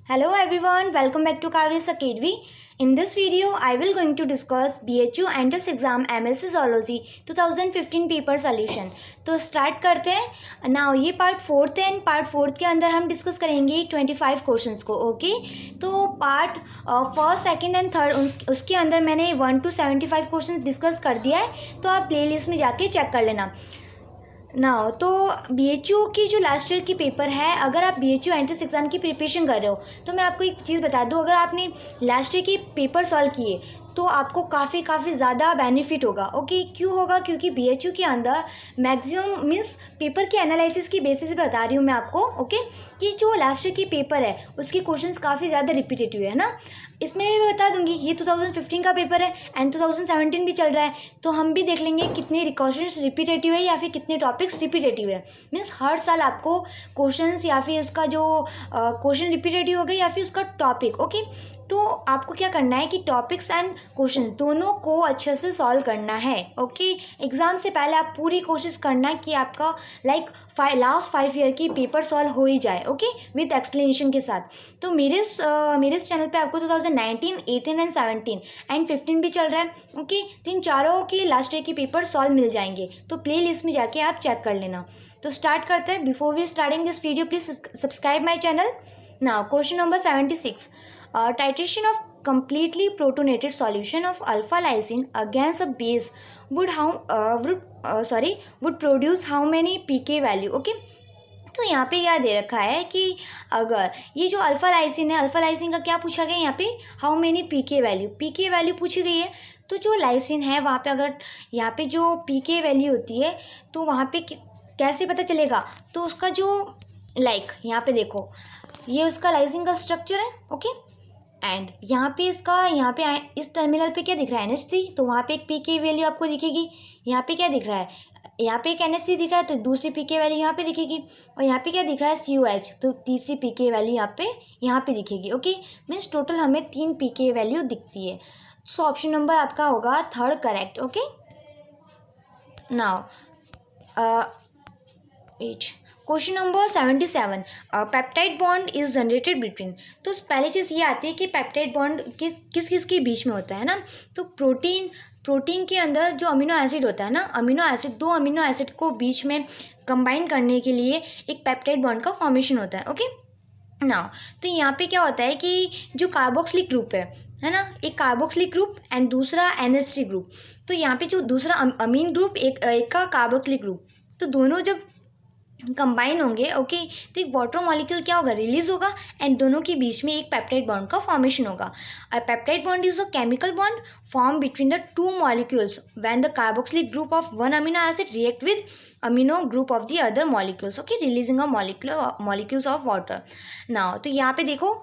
Hello everyone, welcome back to Kavi's Academy. In this video, I will going to discuss BHU Entrance Exam MSc Zoology 2015 paper solution. तो start करते हैं ना। ये part fourth है। Part fourth के अंदर हम डिस्कस करेंगे 25 क्वेश्चंस को। ओके, तो part first second and third उसके अंदर मैंने 1 to 75 क्वेश्चंस डिस्कस कर दिया है, तो आप प्लेलिस्ट में जाके चेक कर लेना ना। तो BHU की जो लास्ट ईयर की पेपर है, अगर आप BHU एंट्रेंस एग्ज़ाम की प्रिपरेशन कर रहे हो तो मैं आपको एक चीज़ बता दूं, अगर आपने लास्ट ईयर के पेपर सॉल्व किए तो आपको काफ़ी ज़्यादा बेनिफिट होगा। ओके, क्यों होगा? क्योंकि BHU के अंदर मैक्सिमम मीन्स पेपर के एनालिसिस की बेसिस पे बता रही हूँ मैं आपको। ओके, कि जो लास्ट ईयर की पेपर है उसके क्वेश्चंस काफ़ी ज़्यादा रिपीटेटिव है ना। इसमें मैं बता दूंगी ये 2015 का पेपर है एंड 2017 भी चल रहा है, तो हम भी देख लेंगे कितने क्वेश्चंस रिपीटेटिव है या फिर कितने टॉपिक्स रिपीटेटिव है। मीन्स हर साल आपको क्वेश्चंस या फिर उसका जो क्वेश्चन रिपीटेटिव हो गया या फिर उसका टॉपिक। ओके, तो आपको क्या करना है कि टॉपिक्स एंड क्वेश्चन दोनों को अच्छे से सॉल्व करना है। ओके, एग्ज़ाम से पहले आप पूरी कोशिश करना कि आपका लास्ट 5 ईयर की पेपर सॉल्व हो ही जाए। ओके, विद एक्सप्लेनेशन के साथ। तो मेरे इस चैनल पे आपको 2019, 18 एंड 17 एंड 15 भी चल रहा है। ओके, तो इन चारों की लास्ट ईयर की पेपर सॉल्व मिल जाएंगे, तो प्ले लिस्ट में जाके आप चेक कर लेना। तो स्टार्ट करते हैं। Before we starting this video, please subscribe my channel. Now question number 76, titration of completely protonated solution of alpha lysine against a base would produce how many pK value? Okay, तो यहाँ पे क्या दे रखा है कि अगर ये जो अल्फा लाइसिन है, अल्फा लाइसिन का क्या पूछा गया यहाँ पे? हाउ मेनी पीके वैल्यू पूछी गई है। तो जो लाइसिन है वहाँ पे अगर यहाँ पे जो पीके वैल्यू होती है तो वहाँ पे कैसे पता चलेगा? तो उसका जो यहाँ पे देखो, ये उसका लाइसिन का स्ट्रक्चर है। ओके, एंड यहाँ पे इस टर्मिनल पे क्या दिख रहा है? NH3, तो वहाँ पे एक पीके वैल्यू आपको दिखेगी। यहाँ पे क्या दिख रहा है? यहाँ पे एक NH3 दिख रहा है, तो दूसरी पीके वैल्यू यहाँ पे दिखेगी। और यहाँ पे क्या दिख रहा है? COH, तो तीसरी पीके वैल्यू यहाँ पे दिखेगी। ओके, मीन्स टोटल हमें 3 पीके वैल्यू दिखती है। सो ऑप्शन नंबर आपका होगा third correct. Okay, now question number 77, peptide bond is generated between. तो पहली चीज़ ये आती है कि पेप्टाइड बॉन्ड किस किस के बीच में होता है ना। तो प्रोटीन के अंदर जो अमीनो एसिड होता है ना, दो अमीनो एसिड को बीच में कंबाइन करने के लिए एक पेप्टाइड बॉन्ड का फॉर्मेशन होता है। ओके, ना तो यहाँ पे क्या होता है कि जो कार्बोक्सिलिक ग्रुप है ना, एक कार्बोक्सिलिक ग्रुप एंड दूसरा NH3 ग्रुप। तो यहाँ पे जो दूसरा अमीन ग्रुप, एक का कार्बोक्सिलिक ग्रुप, तो दोनों जब कंबाइन होंगे, ओके, तो एक वाटर मॉलिक्यूल क्या होगा? रिलीज होगा एंड दोनों के बीच में एक पेप्टाइड बॉन्ड का फॉर्मेशन होगा। अ peptide bond is a chemical bond form between the two molecules when the carboxylic group of one amino acid react with amino group of the other molecules. Okay, releasing a molecules of water. Now तो यहाँ पे देखो,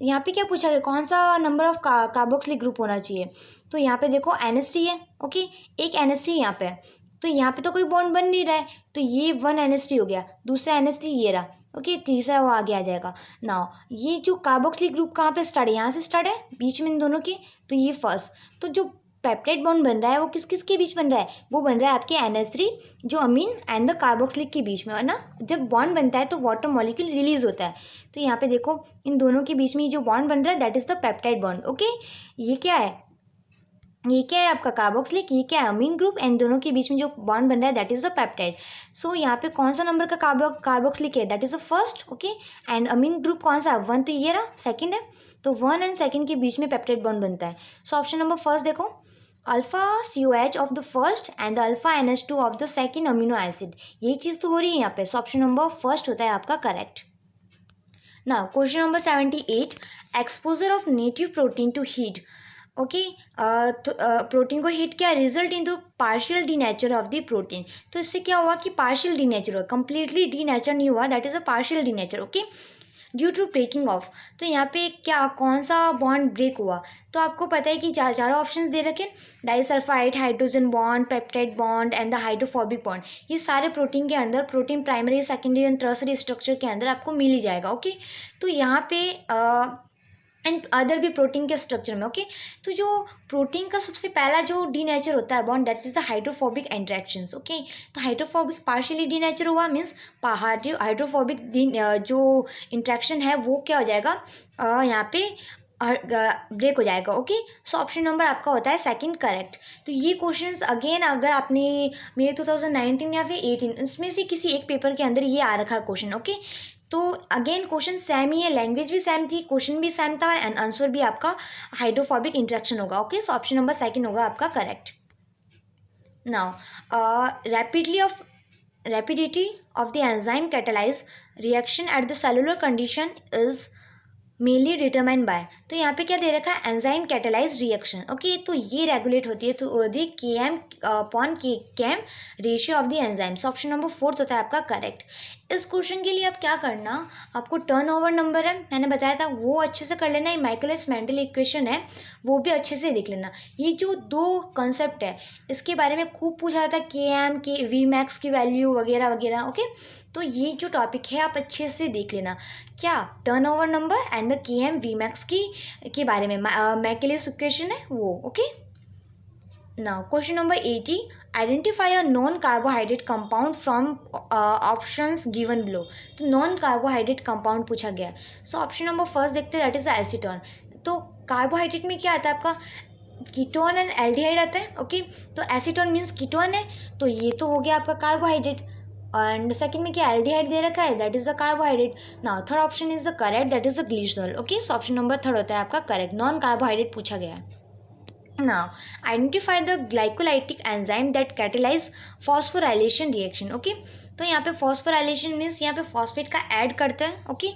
यहाँ पे क्या पूछा गया? कौन सा नंबर ऑफ कार्बोक्सिलिक ग्रुप होना चाहिए? तो यहाँ पे देखो NH3 है। ओके, एक NH3 यहाँ पे है, तो यहाँ पे तो कोई बॉन्ड बन नहीं रहा है, तो ये 1 NH3 हो गया, दूसरा NH3 ये रहा। ओके, तीसरा वो आगे आ जाएगा। नाउ ये जो कार्बोक्सिलिक ग्रुप कहाँ पे स्टार्ट है? यहाँ से स्टार्ट है बीच में इन दोनों के, तो ये फर्स्ट। तो जो पेप्टाइड बॉन्ड बन रहा है वो किस किस के बीच बन रहा है? वो बन रहा है आपके NH3 जो अमीन एंड द कार्बोक्सिलिक के बीच में, है ना। जब बॉन्ड बनता है तो वाटर मॉलिक्यूल रिलीज होता है, तो यहाँ पे देखो इन दोनों के बीच में जो बॉन्ड बन रहा है that is the peptide bond. Okay, ये क्या है? ये क्या है आपका? कार्बोक्सिलिक। ये क्या है? अमीन ग्रुप एंड दोनों के बीच में जो बॉन्ड बन रहा है that is the peptide. So यहाँ पे कौन सा नंबर का कार्बोक्सिलिक है? That is the first. Okay, and amine group कौन सा? 1, तो ये रहा सेकंड है, तो 1 एंड सेकंड के बीच में पेप्टाइड बॉन्ड बनता है। सो ऑप्शन नंबर फर्स्ट देखो, alpha COH of the first and alpha NH2 of the second amino acid. यही चीज़ तो हो रही है यहाँ पे। सो ऑप्शन नंबर फर्स्ट होता है आपका correct. Now question number 78, exposure of native protein to heat. Okay, तो प्रोटीन को हीट क्या result in to partial denature of the protein. तो इससे क्या हुआ कि पार्शियल डीनेचर हुआ, कंप्लीटली डीनेचर नहीं हुआ, that is a partial denature. Okay, due to breaking of. तो यहाँ पे क्या कौन सा बॉन्ड ब्रेक हुआ? तो आपको पता है कि चारों ऑप्शंस दे रखे, disulphide, hydrogen bond, peptide bond and the hydrophobic bond. ये सारे प्रोटीन के अंदर, protein primary, secondary and tertiary structure के अंदर आपको मिल ही जाएगा। ओके, तो यहाँ पे एंड अदर भी प्रोटीन के स्ट्रक्चर में। ओके तो जो प्रोटीन का सबसे पहला जो डी नेचर होता है bond, that is the hydrophobic interactions. Okay तो हाइड्रोफोबिक पार्शियली डी नेचर हुआ, मीन्स हाइड्रोफोबिक जो इंट्रैक्शन है वो क्या हो जाएगा, यहाँ पे ब्रेक हो जाएगा। ओके सो ऑप्शन नंबर आपका होता है सेकंड करेक्ट। तो ये क्वेश्चंस अगेन अगर आपने मेरे 2019 या फिर 18 इसमें से किसी एक पेपर के अंदर ये आ रखा है क्वेश्चन। ओके तो अगेन क्वेश्चन सेम ही है, लैंग्वेज भी सेम थी, क्वेश्चन भी सेम था, एंड आंसर भी आपका हाइड्रोफोबिक इंट्रैक्शन होगा। Okay so option number second होगा आपका correct. Now rapidity of the enzyme catalyze reaction at the cellular condition is mainly determine by, तो यहाँ पे क्या दे रखा है, एंजाइम कैटेलाइज रिएक्शन। ओके तो ये रेगुलेट होती है तो the K M upon K cat ratio of the enzyme. So option number fourth होता है आपका करेक्ट। इस क्वेश्चन के लिए आप क्या करना, आपको टर्नओवर नंबर है मैंने बताया था वो अच्छे से कर लेना, ये माइकलिस मेंटल इक्वेशन है वो भी अच्छे से देख लेना। ये जो दो कॉन्सेप्ट है इसके बारे में खूब पूछा था, के एम के वी मैक्स की वैल्यू वगैरह वगैरह। ओके तो ये जो टॉपिक है आप अच्छे से देख लेना, क्या टर्नओवर नंबर एंड द के एम वी मैक्स के बारे में मैकेलिस इक्वेशन है वो। Okay now question number 80, identify a non carbohydrate compound from options given below. तो नॉन कार्बोहाइड्रेट कंपाउंड पूछा गया। सो ऑप्शन नंबर फर्स्ट देखते हैं, दैट इज एसीटोन। तो कार्बोहाइड्रेट में क्या आता है आपका, कीटोन एंड एल्डिहाइड आता है। ओके तो एसीटोन मीन्स कीटोन है, तो ये तो हो गया आपका कार्बोहाइड्रेट, एंड सेकंड में क्या एल्डिहाइड दे रखा है, that is the carbohydrate. Now third option is the correct, that is the glycerol. Okay so option number third होता है आपका करेक्ट, नॉन कार्बोहाइड्रेट पूछा गया है। Now, identify the glycolytic enzyme that catalyze phosphorylation reaction. Okay, तो यहाँ पे phosphorylation means यहाँ पे फॉस्फेट का ऐड करते हैं। ओके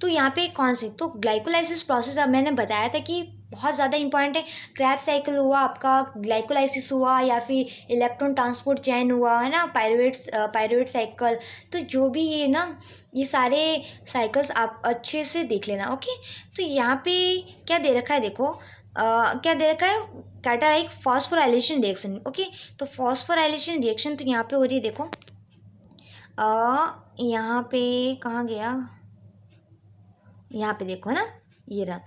तो यहाँ पे कौन सी, तो ग्लाइकोलाइसिस प्रोसेस अब मैंने बताया था कि बहुत ज़्यादा इंपॉर्टेंट है। क्रैब्स साइकिल हुआ आपका, ग्लाइकोलाइसिस हुआ, या फिर इलेक्ट्रॉन ट्रांसपोर्ट चेन हुआ है ना, पायरुवेट साइकिल। तो जो भी ये ना ये सारे साइकिल्स आप अच्छे से देख लेना। ओके तो यहाँ पे क्या दे रखा है देखो, क्या दे रखा है, कैटालाइक फॉस्फोराइलेशन रिएक्शन। ओके तो फॉस्फोराइलेशन रिएक्शन तो यहाँ पे हो रही है देखो, यहाँ पे कहाँ गया, यहाँ पे देखो ना ये रहा,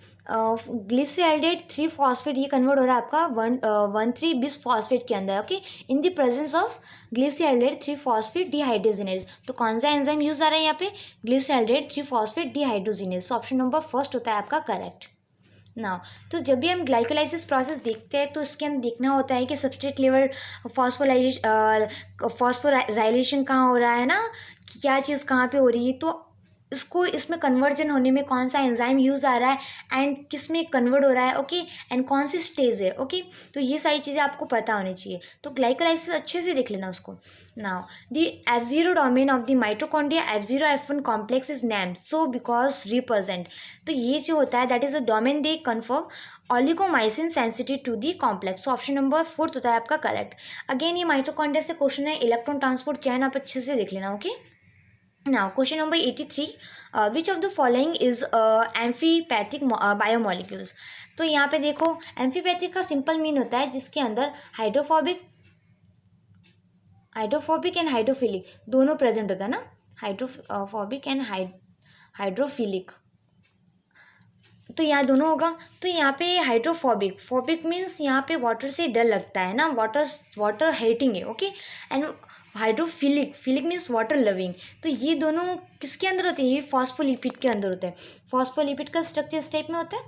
ग्लिसरॉल्डेट 3 फॉस्फेट ये कन्वर्ट हो रहा है आपका 1,3 बिस फॉस्फेट के अंदर। Okay in the presence of glyceraldehyde 3 phosphate dehydrogenase. तो कौन सा एंजाइम यूज आ रहा है यहाँ पे, ग्लिसरॉल्डेट 3 फॉस्फेट डिहाइड्रोजिनेज। सो ऑप्शन नंबर फर्स्ट होता है आपका करेक्ट। ना तो जब भी हम ग्लाइकोलाइसिस प्रोसेस देखते हैं तो इसके अंदर देखना होता है कि सब्सट्रेट लेवल फॉस्फोराइलेशन कहाँ हो रहा है ना, क्या चीज़ कहाँ पे हो रही है, तो इसको इसमें कन्वर्जन होने में कौन सा एंजाइम यूज़ आ रहा है एंड किस में कन्वर्ट हो रहा है। ओके एंड कौन सी स्टेज है। ओके तो ये सारी चीज़ें आपको पता होनी चाहिए, तो ग्लाइकोलाइसिस अच्छे से देख लेना उसको। Now the F0 domain of the mitochondria F0 F1 complex is named so because represent. तो ये जो होता है that is a domain they confirm oligomycin sensitive to the complex. So option number fourth होता है आपका करेक्ट। अगेन ये mitochondria से क्वेश्चन है, इलेक्ट्रॉन ट्रांसपोर्ट चैन आप अच्छे से देख लेना। Okay now question number 83, which of the following is amphipathic biomolecules। तो यहाँ पे देखो एम्फीपैथिक का सिंपल मीन होता है जिसके अंदर हाइड्रोफोबिक एंड हाइड्रोफिलिक दोनों प्रेजेंट होता है ना, हाइड्रोफोबिक एंड हाइड्रोफिलिक, तो यहाँ दोनों होगा। तो यहाँ पे हाइड्रोफोबिक मीन्स यहाँ पे वाटर से डर लगता है ना, वाटर हेटिंग है। Okay and hydrophilic means water loving. तो ये दोनों किसके अंदर होते हैं, ये फॉस्फोलिपिड के अंदर होते हैं। फॉस्फोलिपिड का स्ट्रक्चर इस टाइप में होता है,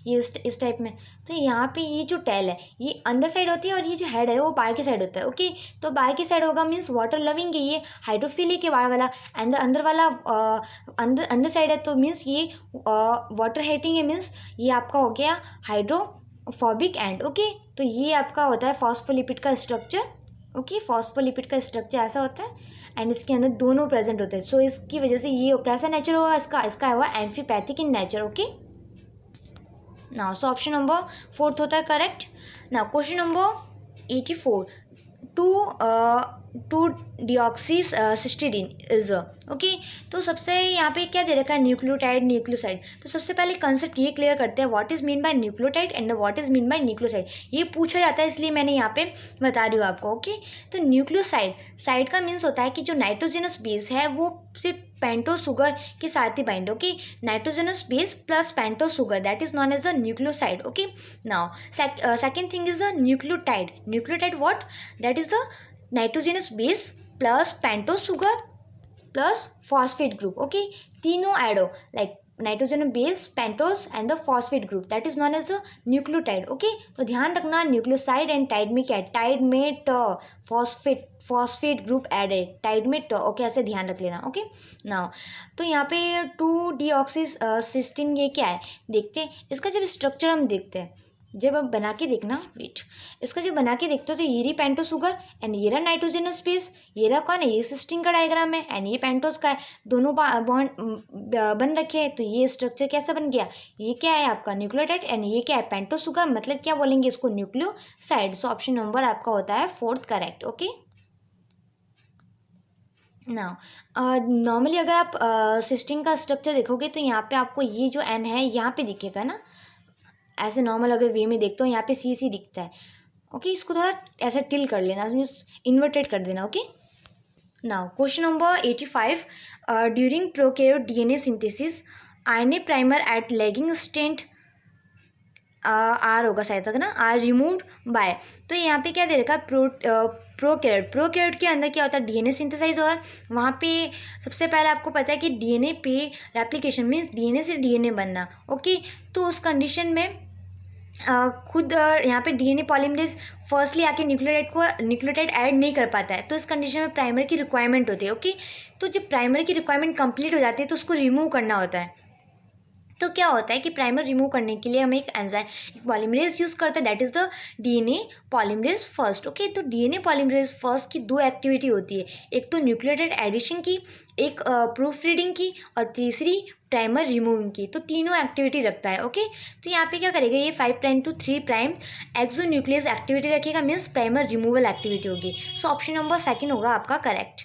ये इस टाइप में। तो यहाँ पे ये जो टेल है ये अंदर साइड होती है और ये जो हेड है वो बाहर की साइड होता है। ओके तो बाहर की साइड होगा मीन्स वाटर लविंग है, ये हाइड्रोफिलिक है बाहर वाला, एंड अंदर वाला अंदर साइड है तो मीन्स ये वाटर हेटिंग है, मीन्स ये आपका हो गया हाइड्रोफोबिक एंड। ओके तो ये आपका होता है फॉस्फोलिपिड का स्ट्रक्चर। ओके फॉस्फोलिपिड का स्ट्रक्चर ऐसा होता है एंड इसके अंदर दोनों प्रेजेंट होते हैं। सो इसकी वजह से ये कैसा नेचर होगा इसका हुआ amphipathic in nature. Okay now so option number fourth होता है correct. Now question number 84, two two deoxy cytidine is okay. तो सबसे यहाँ पे क्या दे रखा है, न्यूक्लियोटाइड न्यूक्लियोसाइड। तो सबसे पहले कंसेप्ट ये क्लियर करते हैं, what is mean by nucleotide and what is mean by nucleoside. ये पूछा जाता है इसलिए मैंने यहाँ पे बता रही हूँ आपको। ओके, तो न्यूक्लियोसाइड साइड का मीन्स होता है कि जो नाइट्रोजनस बेस है वो सिर्फ पेंटोस शुगर के साथ ही bind. Okay, nitrogenous base plus pentose sugar, that is known as the nucleoside. Okay, now second thing is the nucleotide. Nucleotide what, that is the nitrogenous base plus pentose sugar plus phosphate group. Okay, तीनों add हो, like nitrogen base, pentose and the phosphate group, that is known as the nucleotide. Okay, तो ध्यान रखना nucleoside and Tide में क्या है, Tide में phosphate group add है, टाइड में ओके, ऐसे ध्यान रख लेना। ओके, नाउ तो यहाँ पे 2-डीऑक्सी सिस्टीन ये क्या है देखते हैं। इसका जब स्ट्रक्चर हम देखते हैं, जब आप बना के देखना, वेट, इसका जब बना के देखते हो तो ये रही पेंटोस शुगर एंड ये रहा नाइट्रोजनस बेस, ये रहा कौन है, ये सिस्टीन का डायग्राम है एंड ये पेंटोस का है, दोनों बॉन्ड बन रखे हैं। तो ये स्ट्रक्चर कैसा बन गया, ये क्या है आपका न्यूक्लियोटाइड एंड ये क्या है पेंटोस शुगर, मतलब क्या बोलेंगे इसको, न्यूक्लियोसाइड। सो ऑप्शन नंबर आपका होता है 4th correct. Okay, now normally अगर आप सिस्टीन का स्ट्रक्चर देखोगे तो यहाँ पे आपको ये जो एन है यहाँ पे दिखेगा ना, ऐसे नॉर्मल अगर वे में देखते हो यहाँ पे सी दिखता है। ओके, इसको थोड़ा ऐसे टिल कर लेना, मीन्स इन्वर्टेड कर देना। Okay, now question number 85, during prokaryote DNA synthesis RNA primer at lagging state are होगा शायद तक ना, आर रिमूव्ड बाय। तो यहाँ पे क्या दे रखा है, प्रोकैरियोट के अंदर क्या होता है, डीएनए सिंथेसाइज और वहाँ पे सबसे पहले आपको पता है कि डीएनए पे रेप्लिकेशन मीन्स डीएनए से डीएनए बनना। ओके, तो उस कंडीशन में खुद यहाँ पे डीएनए पॉलीमरेज फर्स्टली आके न्यूक्लियोटाइड ऐड नहीं कर पाता है, तो इस कंडीशन में प्राइमर की रिक्वायरमेंट होती है। ओके, तो जब प्राइमर की रिक्वायरमेंट कंप्लीट हो जाती है तो उसको रिमूव करना होता है। तो क्या होता है कि प्राइमर रिमूव करने के लिए हम एक एंजाइम पॉलीमरेज यूज़ करते हैं, that is the DNA polymerase first. Okay, तो डीएनए पॉलीमरेज फर्स्ट की 2 एक्टिविटी होती है, एक तो न्यूक्लियोटाइड एडिशन की, एक प्रूफ रीडिंग की और तीसरी प्राइमर रिमूविंग की। तो तीनों एक्टिविटी रखता है। ओके, तो यहाँ पे क्या करेगा, ये 5' to 3' एक्सोन्यूक्लियस एक्टिविटी रखेगा, मीन्स प्राइमर रिमूवल एक्टिविटी होगी। सो ऑप्शन नंबर 2 होगा आपका correct.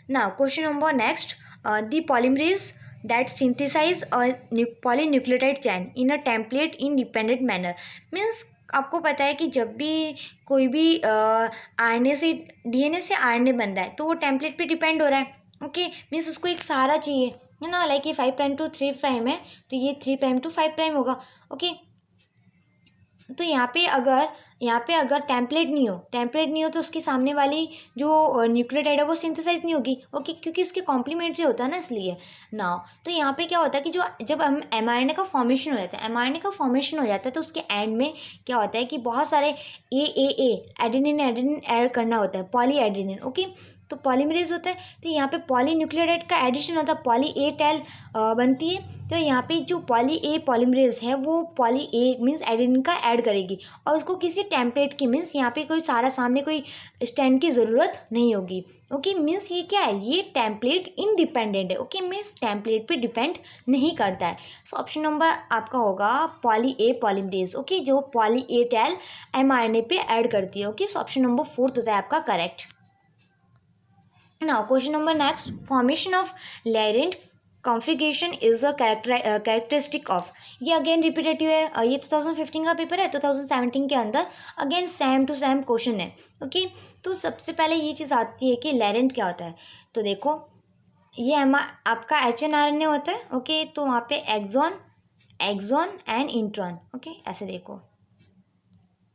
Now question number next, the polymerase that synthesize a polynucleotide chain in a template independent manner, means आपको पता है कि जब भी कोई भी आरएनए से डीएनए से आरएनए बन रहा है तो वो टेम्पलेट पे डिपेंड हो रहा है। ओके, मीन्स उसको एक सहारा चाहिए, है ना, लाइक ये 5' to 3' है तो ये 3' to 5' होगा। ओके, तो यहाँ पे अगर टेम्पलेट नहीं हो तो उसके सामने वाली जो न्यूक्लियोटाइड है वो सिंथेसाइज नहीं होगी। ओके, क्योंकि इसके कॉम्प्लीमेंट्री होता है ना, इसलिए नाउ तो यहाँ पे क्या होता है कि जब हम एमआरएनए का फॉर्मेशन हो जाता है तो उसके एंड में क्या होता है कि बहुत सारे ए एडेनिन ऐड करना होता है, पॉली एडेनिन। ओके, तो पॉलीमरेज होता है, तो यहाँ पे पॉलीन्यूक्लियोटाइड का एडिशन होता है, पॉली ए टेल बनती है। तो यहाँ पे जो पॉली ए पॉलीमरेज है वो पॉली ए मीन्स एडेनिन का ऐड करेगी और उसको किसी टेम्पलेट की मीन्स यहाँ पे कोई सारा सामने कोई स्टैंड की ज़रूरत नहीं होगी। ओके, मीन्स ये क्या है, ये टेम्पलेट इंडिपेंडेंट है। ओके, मीन्स टेम्पलेट पे डिपेंड नहीं करता है। सो ऑप्शन नंबर आपका होगा पॉली ए पॉलीमरेज। ओके, जो पॉली ए टेल एमआरएनए पे ऐड करती है। ओके, सो ऑप्शन नंबर 4 होता है आपका correct. Now question number next, formation of Laurent configuration is a characteristic of, ये अगेन रिपीटेटिव है, ये 2015 का पेपर है, 2017 के अंदर again same to same question है। ओके, तो सबसे पहले ये चीज़ आती है कि Laurent क्या होता है। तो देखो ये आपका HNRNA होता है। ओके, तो वहाँ पे एक्सॉन एंड इंट्रॉन। ओके, ऐसे देखो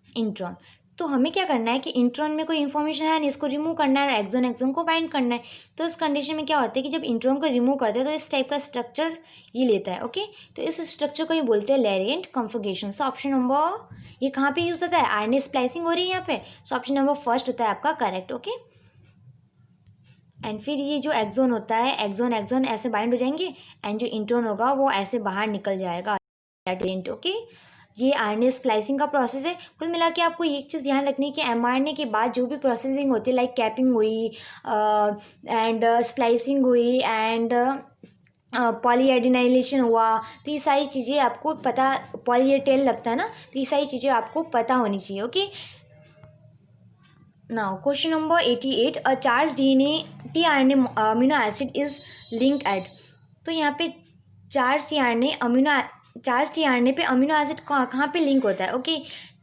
इंट्रॉन, तो हमें क्या करना है कि इंट्रॉन में कोई इन्फॉर्मेशन है नहीं, इसको रिमूव करना है और एक्सॉन को बाइंड करना है। तो इस कंडीशन में क्या होता है कि जब इंट्रॉन को रिमूव करते हैं तो इस टाइप का स्ट्रक्चर ये लेता है। ओके, तो इस स्ट्रक्चर को ये बोलते हैं लैरिएंट कॉन्फ़िगरेशन। सो ऑप्शन नंबर ये कहाँ पे यूज़ होता है, आरएनए स्प्लाइसिंग हो रही है यहाँ पे। सो ऑप्शन नंबर 1 होता है आपका करेक्ट। ओके, एंड फिर ये जो एक्सॉन होता है, एक्सॉन ऐसे बाइंड हो जाएंगे एंड जो इंट्रॉन होगा वो ऐसे बाहर निकल जाएगा। ओके, ये आरएनए स्प्लाइसिंग का प्रोसेस है। कुल मिला के आपको एक चीज़ ध्यान रखनी है कि एमआरएनए के बाद जो भी प्रोसेसिंग होती है, लाइक कैपिंग हुई एंड स्प्लाइसिंग हुई एंड पॉली एडिनाइलेशन हुआ, तो ये सारी चीज़ें आपको पता, पॉली ए टेल लगता है ना, तो ये सारी चीज़ें आपको पता होनी चाहिए। Okay, Now, question number 88. A charged DNA tRNA amino acid is linked at. तो यहाँ पे चार्ज tRNA पे अमीनो एसिड कहाँ पे लिंक होता है? ओके,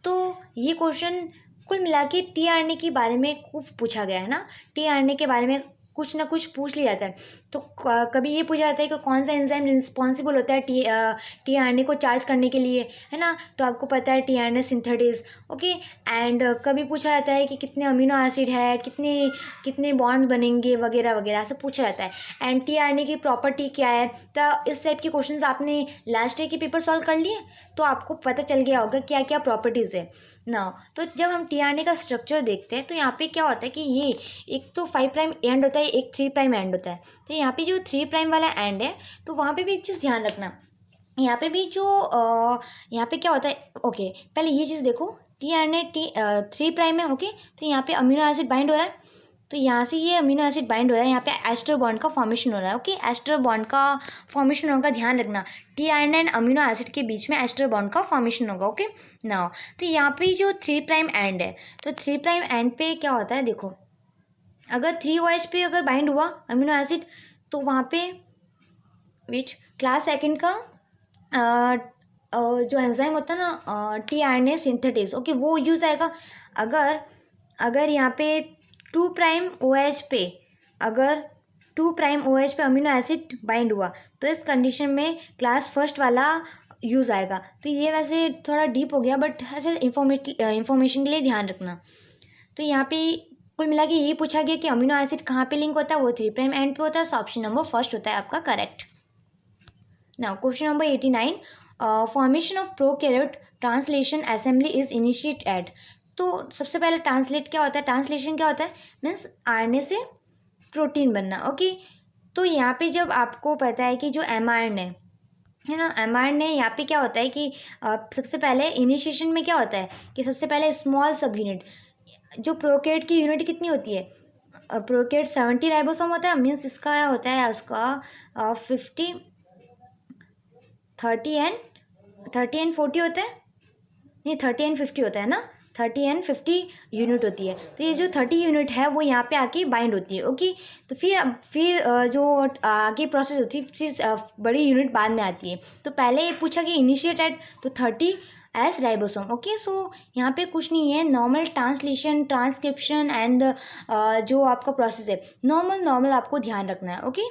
तो ये क्वेश्चन कुल मिला के tRNA के बारे में खूब पूछा गया है ना। tRNA के बारे में कुछ ना कुछ पूछ लिया जाता है। तो कभी ये पूछा जाता है कि कौन सा एंजाइम रिस्पॉन्सिबल होता है tRNA को चार्ज करने के लिए, है ना। तो आपको पता है tRNA सिंथेटिस। ओके, एंड कभी पूछा जाता है कि कितने अमीनो एसिड है, कितने कितने बॉन्ड बनेंगे वगैरह वगैरह, सब पूछा जाता है। एंड tRNA की प्रॉपर्टी क्या है। तो इस टाइप के क्वेश्चंस आपने लास्ट ईयर के पेपर सॉल्व कर लिए, तो आपको पता चल गया होगा क्या क्या प्रॉपर्टीज़ है ना। तो जब हम tRNA का स्ट्रक्चर देखते हैं तो यहाँ पे क्या होता है कि ये एक तो 5 प्राइम एंड होता है, एक 3 प्राइम एंड होता है। तो यहाँ पे जो 3 प्राइम वाला एंड है, तो वहाँ पे भी एक चीज़ ध्यान रखना। यहाँ पे भी जो यहाँ पे क्या होता है, ओके पहले ये चीज़ देखो, tRNA 3 प्राइम है। ओके, तो यहाँ पे अमीनो एसिड बाइंड हो रहा है, तो यहाँ से ये अमीनो एसिड बाइंड हो रहा है, यहाँ पे एस्टर बॉन्ड का फॉर्मेशन हो रहा है। ओके, एस्टर बॉन्ड का फॉर्मेशन होगा, ध्यान रखना tRNA एंड अमीनो एसिड के बीच में एस्टर बॉन्ड का फॉर्मेशन होगा। ओके नाउ, तो यहाँ पे जो 3 प्राइम एंड है, तो 3 प्राइम एंड पे क्या होता है, देखो अगर 3 OH पे अगर बाइंड हुआ अमीनो एसिड, तो वहाँ पे विच क्लास सेकंड का जो एंजाइम होता है ना tRNA सिंथेटिस, ओके वो यूज़ आएगा। अगर अगर यहाँ पे 2 प्राइम OH पे अगर 2 प्राइम OH पे अमीनो एसिड बाइंड हुआ, तो इस कंडीशन में क्लास फर्स्ट वाला यूज़ आएगा। तो ये वैसे थोड़ा डीप हो गया, बट ऐसे इंफॉर्मेशन के लिए ध्यान रखना। तो यहाँ पे कुल मिला के ये पूछा गया कि अमीनो एसिड कहाँ पे लिंक होता है, वो 3 प्राइम एंड पे होता है। सो ऑप्शन नंबर फर्स्ट होता है आपका correct. Now question number 89, formation of prokaryote translation assembly is initiate at. तो सबसे पहले ट्रांसलेट क्या होता है, ट्रांसलेशन क्या होता है, मीन्स आरएनए से प्रोटीन बनना। ओके, तो यहाँ पे जब आपको पता है कि जो mRNA है ना, mRNA यहाँ पे क्या होता है कि सबसे पहले इनिशिएशन में क्या होता है कि सबसे पहले स्मॉल सब यूनिट, जो प्रोकैरियोट की यूनिट कितनी होती है, प्रोकैरियोट 70 राइबोसोम होता है, मीन्स इसका होता है उसका 50 30 एंड 40 होता है, नहीं 30 एंड 50 होता है ना, 30 एंड 50 यूनिट होती है। तो ये जो 30 यूनिट है वो यहाँ पे आके बाइंड होती है। ओके, तो फिर जो आगे प्रोसेस होती है, फिर बड़ी यूनिट बाद में आती है। तो पहले ये पूछा कि इनिशिएट एट, तो 30 एस राइबोसोम। ओके, सो यहाँ पे कुछ नहीं है, नॉर्मल ट्रांसलेशन ट्रांसक्रिप्शन एंड जो आपका प्रोसेस है नॉर्मल आपको ध्यान रखना है। ओके,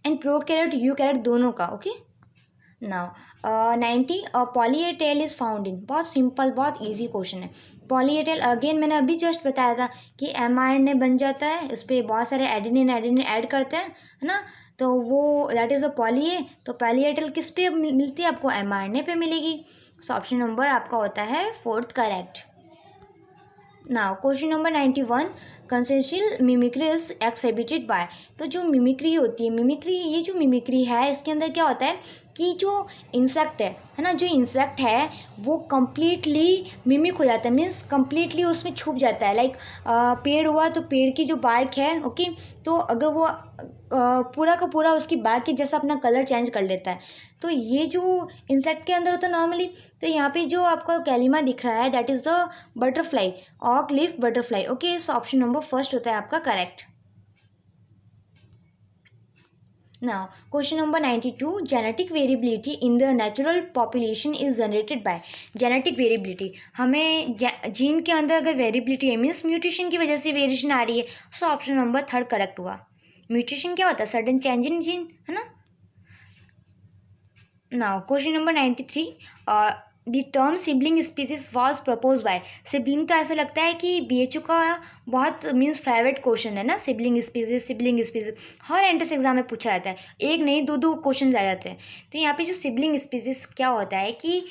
एंड प्रोकैरियोट यूकैरियोट दोनों का। Okay now 90, poly A tail is found in, बहुत सिंपल बहुत इजी क्वेश्चन है। पॉली ए टेल अगेन मैंने अभी जस्ट बताया था कि mRNA बन जाता है, उस पर बहुत सारे एडेनिन ऐड करते हैं, है ना, तो वो that is a poly A. तो पॉली ए टेल किस पे मिलती है आपको, mRNA पे मिलेगी। सो ऑप्शन नंबर आपका होता है fourth correct. Now question number 91, consensual mimicry is exhibited by. तो जो मिमिक्री होती है, मिमिक्री, ये जो मिमिक्री है इसके अंदर क्या होता है कि जो इंसेक्ट है ना, जो इंसेक्ट है वो कम्प्लीटली मिमिक हो जाता है, मीन्स कम्प्लीटली उसमें छुप जाता है। लाइक पेड़ हुआ तो पेड़ की जो बार्क है, ओके, तो अगर वो पूरा का पूरा उसकी बार्क के जैसा अपना कलर चेंज कर लेता है। तो ये जो इंसेक्ट के अंदर होता है नॉर्मली, तो यहाँ पे जो आपका कैलिमा दिख रहा है दैट इज़ द बटरफ्लाई, ऑक लीफ बटरफ्लाई। ओके, सो ऑप्शन नंबर फर्स्ट होता है आपका correct. Now, question number 92, genetic variability in the natural population is generated by। genetic variability, हमें जीन के अंदर अगर वेरिएबिलिटी है, मीन्स म्यूटेशन की वजह से वेरिएशन आ रही है। सो ऑप्शन नंबर थर्ड करेक्ट हुआ। म्यूटेशन क्या होता है, सडन चेंज इन जीन, है ना। Now question number 93, the term sibling species was propose by. Sibling तो ऐसा लगता है कि BHU का बहुत मीन्स फेवरेट क्वेश्चन है ना, सिबलिंग स्पीसीज हर एंट्रेंस एग्जाम में पूछा जाता है, एक नहीं दो क्वेश्चन आ जाते हैं। तो यहाँ पे जो सिबलिंग स्पीसीज क्या होता है कि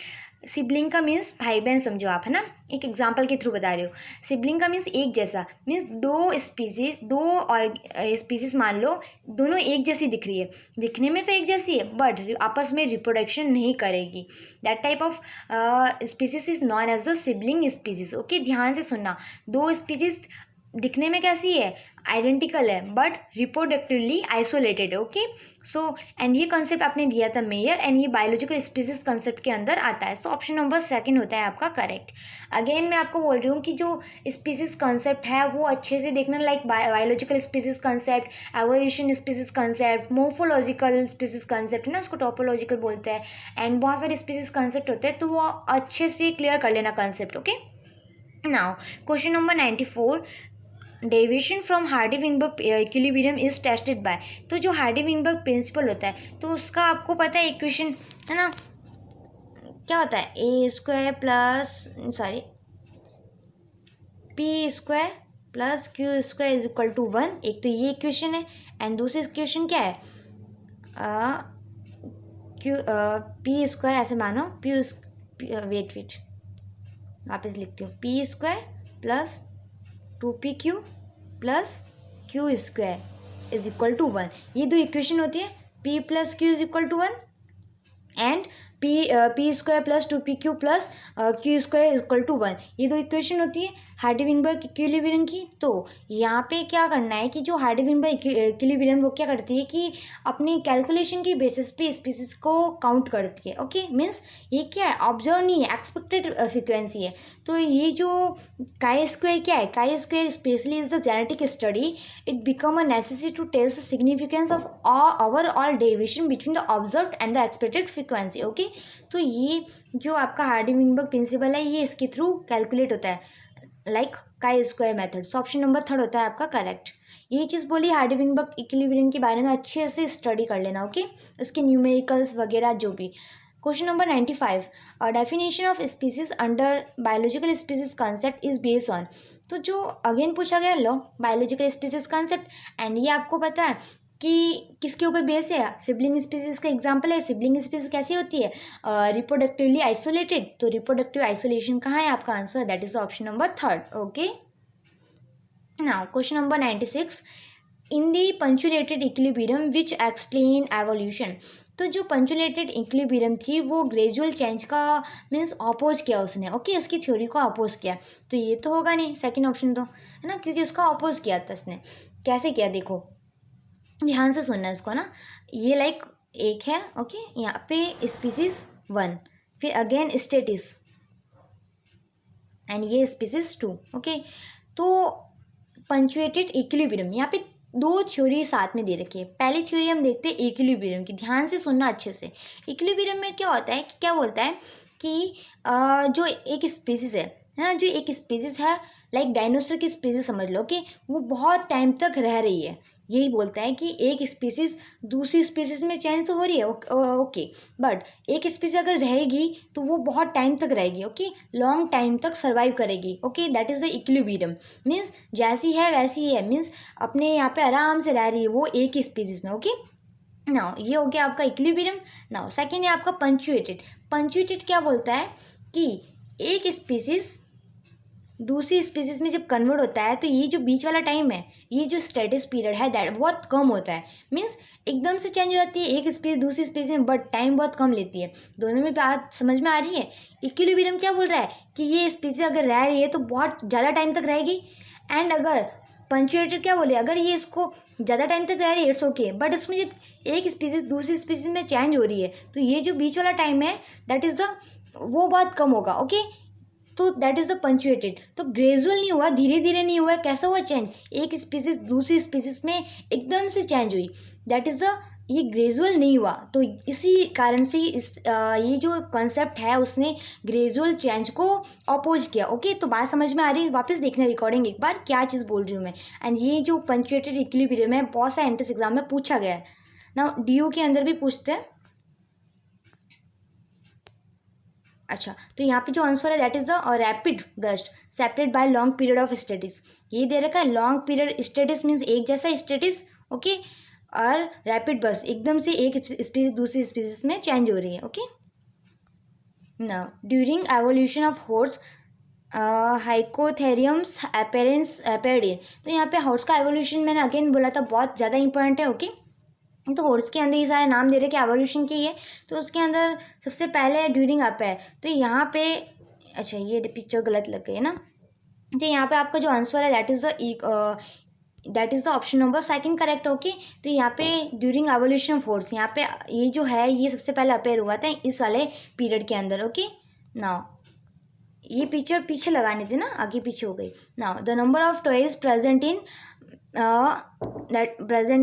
सिबलिंग का मीन्स भाई बहन समझो आप, है ना, एक एग्जांपल के थ्रू बता रही हो। सिबलिंग का मीन्स एक जैसा, मीन्स दो और स्पीसीज मान लो, दोनों एक जैसी दिख रही है, दिखने में तो एक जैसी है बट आपस में रिप्रोडक्शन नहीं करेगी। That type of species is known as the sibling species. Okay, ध्यान से सुनना, दो स्पीसीज दिखने में कैसी है, आइडेंटिकल है, बट रिप्रोडक्टिवली आइसोलेटेड है। ओके, सो एंड ये कंसेप्ट आपने दिया था मेयर, एंड ये बायोलॉजिकल स्पीसीज कंसेप्ट के अंदर आता है। सो ऑप्शन नंबर सेकंड होता है आपका करेक्ट। अगेन मैं आपको बोल रही हूँ कि जो स्पीसीज कंसेप्ट है वो अच्छे से देखना, like biological species concept, evolution species concept, morphological species concept है ना, उसको टोपोलॉजिकल बोलते हैं, एंड बहुत सारे स्पीसीज कंसेप्ट होते हैं, तो वो अच्छे से क्लियर कर लेना concept. Okay, now question number 94, deviation from Hardy-Weinberg equilibrium is tested by. तो जो हार्डी-विनबर्ग प्रिंसिपल होता है, तो उसका आपको पता है इक्वेशन है ना, क्या होता है, A square plus sorry P square plus Q square is equal to 1। एक तो ये इक्वेशन है, एंड दूसरी इक्वेशन क्या है, क्यू पी स्क्वायर, ऐसे मानो पी वेट वापस लिखती हूँ, P square plus 2pq plus Q square is equal to 1। ये दो इक्वेशन होती है, p plus Q is equal to 1 and P square plus 2pq plus Q square is equal to 1। ये दो इक्वेशन होती है हार्डी-विनबर्ग इक्विलिब्रियम की। तो यहाँ पे क्या करना है कि जो हार्डी-विनबर्ग इक्विलिब्रियम वो क्या करती है कि अपनी कैलकुलेशन की बेसिस पे स्पीसीज को काउंट करती है। ओके, मीन्स ये क्या है, ऑब्जर्व नहीं है, एक्सपेक्टेड फ्रिक्वेंसी है। तो ये जो काई स्क्वायर क्या है, chi square specially is the genetic study, it become a necessity to test the significance of our all deviation between the observed and the expected frequency. Okay, तो ये जो आपका हार्डी-विनबर्ग प्रिंसिपल है, ये इसके through calculate होता है, like chi square method. सो option number third होता है आपका करेक्ट। ये चीज़ बोली हार्डी-विनबर्ग इक्विलिब्रियम के बारे में अच्छे से स्टडी कर लेना। ओके, इसके न्यूमेरिकल्स वगैरह जो भी। Question number 95, definition of species under biological species concept is based on. तो जो अगेन पूछा गया लो बायोलॉजिकल स्पीसीज कंसेप्ट, एंड ये आपको पता है कि किसके ऊपर बेस है, सिबलिंग स्पीसीज का एग्जांपल है। सिबलिंग स्पीसीज कैसी होती है, रिप्रोडक्टिवली आइसोलेटेड। तो रिप्रोडक्टिव आइसोलेशन कहाँ है, आपका answer that is option number third. Okay, now question number 96, in the punctuated equilibrium which explain evolution. तो जो पंचुलेटेड इक्विलिब्रियम थी वो ग्रेजुअल चेंज का मीन्स अपोज किया उसने। ओके, उसकी थ्योरी को अपोज किया। तो ये तो होगा नहीं सेकंड ऑप्शन, तो है ना, क्योंकि उसका अपोज किया था उसने। कैसे किया देखो, ध्यान से सुनना इसको ना। ये लाइक एक है, ओके, यहाँ पे स्पीसीज 1, फिर अगेन स्टेटिस, एंड ये स्पीसीज 2। ओके, तो पंचुएटेड इक्विलिब्रियम, यहाँ पे दो थ्योरी साथ में दे रखी है। पहली थ्योरी हम देखते हैं इक्विलिब्रियम की, ध्यान से सुनना अच्छे से। इक्विलिब्रियम में क्या होता है कि क्या बोलता है कि जो एक स्पीसीज है ना, जो एक स्पीसीज है, लाइक डायनासोर की स्पीसीज समझ लो कि वो बहुत टाइम तक रह रही है। यही बोलता है कि एक स्पीसीज दूसरी स्पीसीज में चेंज तो हो रही है, ओके, बट एक स्पीसीज अगर रहेगी तो वो बहुत टाइम तक रहेगी। ओके, लॉन्ग टाइम तक सर्वाइव करेगी। Okay, that is the equilibrium, means जैसी है वैसी ही है, मीन्स अपने यहाँ पे आराम से रह रही है वो एक ही स्पीसीज में। ओके, नाउ ये हो गया आपका इक्विलिब्रियम। नाउ सेकेंड है आपका पंचुएटेड। पंचुएटेड क्या बोलता है कि एक स्पीसीज दूसरी स्पीसीज में जब कन्वर्ट होता है तो ये जो बीच वाला टाइम है, ये जो स्टेटिस पीरियड है दैट बहुत कम होता है। मीन्स एकदम से चेंज हो जाती है एक स्पीसीज दूसरी स्पीसीज में, बट टाइम बहुत कम लेती है। दोनों में बात समझ में आ रही है। इक्विलिब्रियम क्या बोल रहा है कि ये स्पीसीज अगर रह रही है तो बहुत ज़्यादा टाइम तक रहेगी, एंड अगर पंचुएटेड क्या बोले, अगर ये इसको ज़्यादा टाइम तक रह रही है इट्स ओके, बट उसमें जब एक स्पीसीज दूसरी स्पीसीज में चेंज हो रही है तो ये जो बीच वाला टाइम है दैट इज़ द वो बहुत कम होगा। ओके, तो दैट इज़ द पंचुएटेड। तो ग्रेजुअल नहीं हुआ, धीरे धीरे नहीं हुआ, कैसा हुआ चेंज, एक स्पीसीज दूसरी स्पीसीज में एकदम से चेंज हुई, दैट इज़ द, ये ग्रेजुअल नहीं हुआ। तो इसी कारण से ये जो कॉन्सेप्ट है उसने ग्रेजुअल चेंज को अपोज किया। ओके, तो बात समझ में आ रही है, वापस देखना रिकॉर्डिंग एक बार क्या चीज़ बोल रही हूँ मैं। एंड ये जो पंचुएटेड इक्विलिब्रियम है बहुत सा एंट्रेंस एग्जाम में पूछा गया है ना, DU के अंदर भी पूछते हैं। अच्छा, तो यहाँ पे जो आंसर है that is the rapid burst separate by long period of stasis. ये दे रखा है लॉन्ग पीरियड स्टेटिस मीन्स एक जैसा स्टेटिस। ओके, और रैपिड बर्स्ट एकदम से एक स्पीसीज दूसरी स्पीसीज में चेंज हो रही है। Okay, now during evolution of horse hyracotheriums appearance appeared. तो यहाँ पे हॉर्स का एवोल्यूशन मैंने अगेन बोला था बहुत ज़्यादा इंपॉर्टेंट है। ओके, तो हॉर्स के अंदर ये सारे नाम दे रहे कि एवोल्यूशन की है, तो उसके अंदर सबसे पहले ड्यूरिंग अप है। तो यहाँ पे अच्छा ये पिक्चर गलत लग गई है ना, तो यहाँ पे आपका जो आंसर है that is the option number second correct. Okay, तो यहाँ पे ड्यूरिंग एवोल्यूशन फोर्स, यहाँ पे ये जो है ये सबसे पहले अपेयर हुआ था इस वाले पीरियड के अंदर। ओके, नाउ ये पिक्चर पीछे लगानी थी ना, आगे पीछे हो गई। Now the number of toes present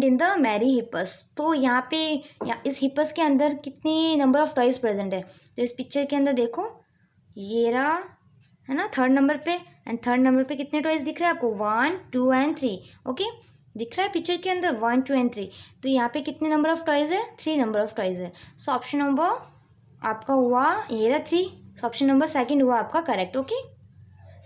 in the merychippus. तो यहाँ पे इस हिप्पस के अंदर कितनी नंबर ऑफ टॉयज प्रेजेंट है, तो इस पिक्चर के अंदर देखो ये रहा है ना थर्ड नंबर पे, एंड थर्ड नंबर पे कितने टॉयज दिख रहे हैं आपको, 1 2 एंड 3। ओके, दिख रहा है पिक्चर के अंदर 1 2 एंड 3। तो यहाँ पे कितने नंबर ऑफ टॉयज है, 3 नंबर ऑफ टॉयज है। सो ऑप्शन नंबर आपका हुआ ये रहा 3। सो ऑप्शन नंबर सेकंड हुआ आपका correct. Okay,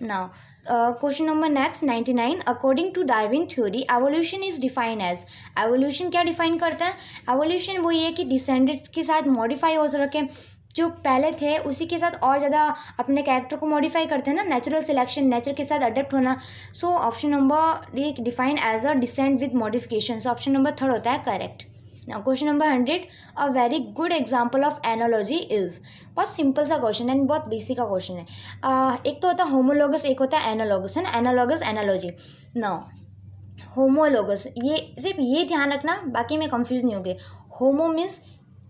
now question number next 99, according to Darwin theory evolution is define as. Evolution क्या डिफाइन करता है, एवोल्यूशन वो ये कि डिसेंडेंट्स के साथ मॉडिफाई हो रखे, जो पहले थे उसी के साथ और ज़्यादा अपने कैरेक्टर को मॉडिफाई करते हैं ना, नेचुरल सिलेक्शन, नेचर के साथ अडेप्ट होना। सो ऑप्शन नंबर ये defined as a descent with modification. So option number third होता है correct. Now question number 100, a very good example of analogy is. बहुत सिंपल सा क्वेश्चन है, बहुत बेसिक का क्वेश्चन है। एक तो होता है होमोलॉगस, एक होता है एनालॉगस, है ना, एनालॉगस एनालॉजी। नाउ होमोलॉगस, ये सिर्फ ये ध्यान रखना, बाकी में कंफ्यूज नहीं होगे। होमो मीन्स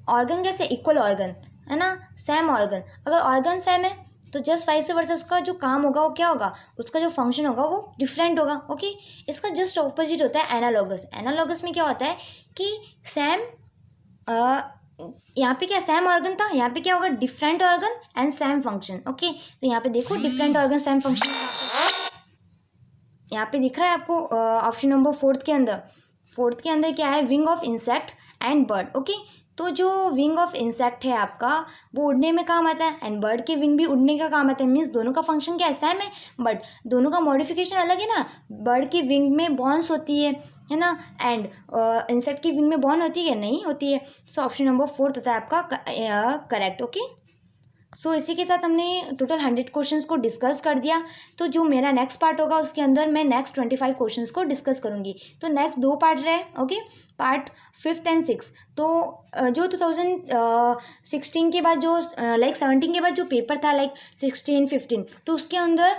ऑर्गन, जैसे इक्वल ऑर्गन है ना, सेम ऑर्गन। अगर ऑर्गन सेम है तो जस्ट वाइस वर्सा उसका जो काम होगा वो क्या होगा, उसका जो फंक्शन होगा वो डिफरेंट होगा। ओके, इसका जस्ट ऑपोजिट होता है एनालॉगस। एनालॉगस में क्या होता है कि सेम, यहाँ पे क्या सेम ऑर्गन था, यहाँ पे क्या होगा different organ and same function. Okay, तो यहाँ पे देखो डिफरेंट ऑर्गन सेम फंक्शन यहाँ पे दिख रहा है आपको ऑप्शन नंबर फोर्थ के अंदर क्या है, wing of insect and bird. Okay, तो जो विंग ऑफ इंसेक्ट है आपका वो उड़ने में काम आता है, एंड बर्ड के विंग भी उड़ने का काम आता है। मीन्स दोनों का फंक्शन क्या है, सेम है, बट दोनों का मॉडिफिकेशन अलग है ना। बर्ड की विंग में बॉन्स होती है ना, एंड इंसेक्ट की विंग में बॉन्ड होती है, नहीं होती है। सो ऑप्शन नंबर फोर्थ होता है आपका करेक्ट। ओके, सो इसी के साथ हमने टोटल 100 क्वेश्चंस को डिस्कस कर दिया। तो जो मेरा नेक्स्ट पार्ट होगा उसके अंदर मैं नेक्स्ट 25 क्वेश्चंस को डिस्कस करूंगी। तो नेक्स्ट 2 पार्ट रहे। Okay, part 5th and 6। तो जो 2016 के बाद जो 17 के बाद जो पेपर था 16 15, तो उसके अंदर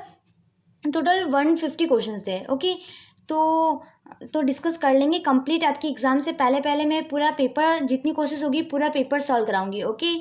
टोटल 150 क्वेश्चंस थे। ओके, तो डिस्कस कर लेंगे कंप्लीट। आपकी एग्ज़ाम से पहले पहले मैं पूरा पेपर, जितनी कोशिश होगी पूरा पेपर सॉल्व कराऊंगी। ओके,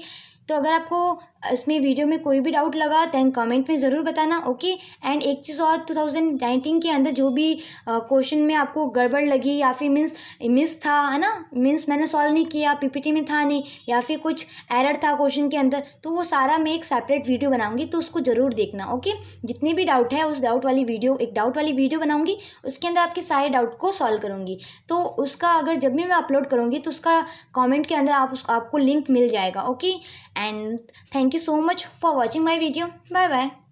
तो अगर आपको इसमें वीडियो में कोई भी डाउट लगा तो कमेंट में ज़रूर बताना। ओके, एंड एक चीज़ और, 2019 के अंदर जो भी क्वेश्चन में आपको गड़बड़ लगी या फिर मिस था, है ना, मीन्स मैंने सॉल्व नहीं किया, पीपीटी में था नहीं, या फिर कुछ एरर था क्वेश्चन के अंदर, तो वो सारा मैं एक सेपरेट वीडियो बनाऊंगी, तो उसको ज़रूर देखना। ओके, जितने भी डाउट है उस डाउट वाली वीडियो बनाऊंगी, उसके अंदर आपके सारे डाउट को सॉल्व करूंगी। तो उसका अगर जब भी मैं अपलोड करूंगी तो उसका कमेंट के अंदर आपको लिंक मिल जाएगा। Okay, and thank you so much for watching my video. Bye bye.